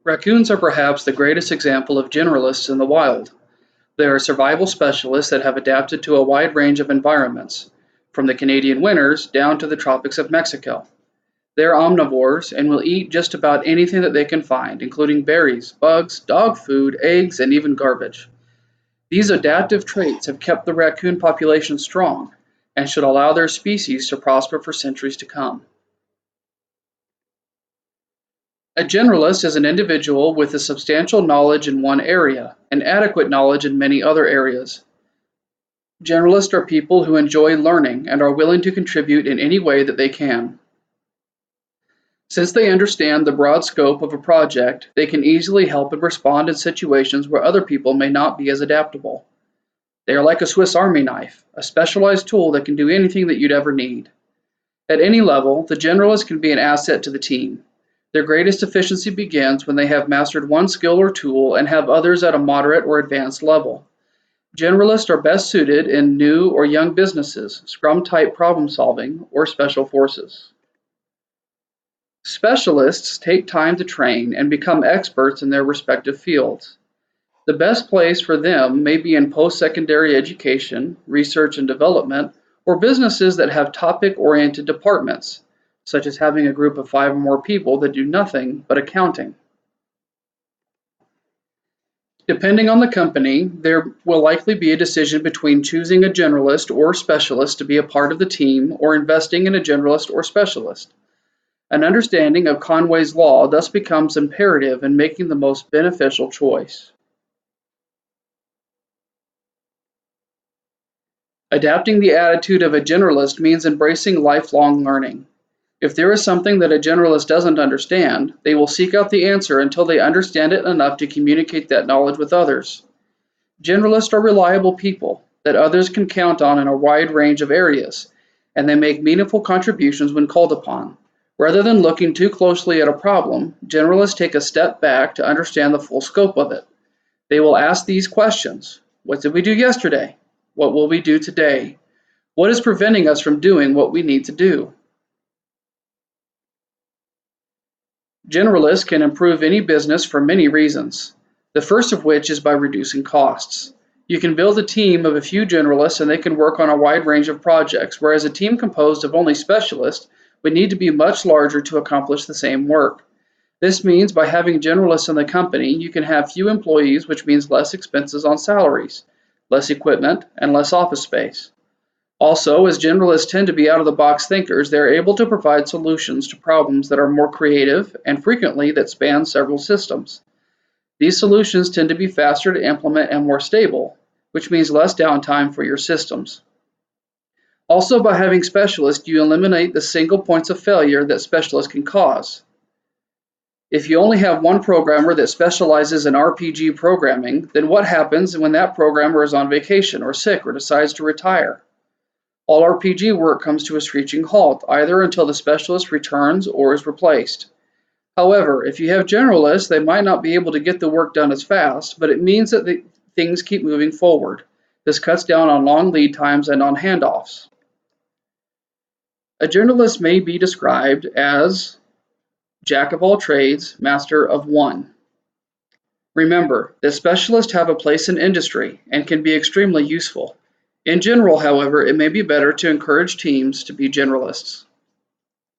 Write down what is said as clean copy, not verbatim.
Raccoons are perhaps the greatest example of generalists in the wild. They are survival specialists that have adapted to a wide range of environments, from the Canadian winters down to the tropics of Mexico. They are omnivores and will eat just about anything that they can find, including berries, bugs, dog food, eggs, and even garbage. These adaptive traits have kept the raccoon population strong and should allow their species to prosper for centuries to come. A generalist is an individual with a substantial knowledge in one area and adequate knowledge in many other areas. Generalists are people who enjoy learning and are willing to contribute in any way that they can. Since they understand the broad scope of a project, they can easily help and respond in situations where other people may not be as adaptable. They are like a Swiss Army knife, a specialized tool that can do anything that you'd ever need. At any level, the generalist can be an asset to the team. Their greatest efficiency begins when they have mastered one skill or tool and have others at a moderate or advanced level. Generalists are best suited in new or young businesses, Scrum-type problem solving, or special forces. Specialists take time to train and become experts in their respective fields. The best place for them may be in post-secondary education, research and development, or businesses that have topic-oriented departments, such as having a group of 5 or more people that do nothing but accounting. Depending on the company, there will likely be a decision between choosing a generalist or specialist to be a part of the team or investing in a generalist or specialist. An understanding of Conway's law thus becomes imperative in making the most beneficial choice. Adapting the attitude of a generalist means embracing lifelong learning. If there is something that a generalist doesn't understand, they will seek out the answer until they understand it enough to communicate that knowledge with others. Generalists are reliable people that others can count on in a wide range of areas, and they make meaningful contributions when called upon. Rather than looking too closely at a problem, generalists take a step back to understand the full scope of it. They will ask these questions. What did we do yesterday? What will we do today? What is preventing us from doing what we need to do? Generalists can improve any business for many reasons, the first of which is by reducing costs. You can build a team of a few generalists and they can work on a wide range of projects, whereas a team composed of only specialists would need to be much larger to accomplish the same work. This means by having generalists in the company, you can have few employees, which means less expenses on salaries, less equipment, and less office space. Also, as generalists tend to be out-of-the-box thinkers, they are able to provide solutions to problems that are more creative and frequently that span several systems. These solutions tend to be faster to implement and more stable, which means less downtime for your systems. Also, by having specialists, you eliminate the single points of failure that specialists can cause. If you only have one programmer that specializes in RPG programming, then what happens when that programmer is on vacation or sick or decides to retire? All RPG work comes to a screeching halt, either until the specialist returns or is replaced. However, if you have generalists, they might not be able to get the work done as fast, but it means that things keep moving forward. This cuts down on long lead times and on handoffs. A generalist may be described as jack of all trades, master of one. Remember that specialists have a place in industry and can be extremely useful. In general, however, it may be better to encourage teams to be generalists.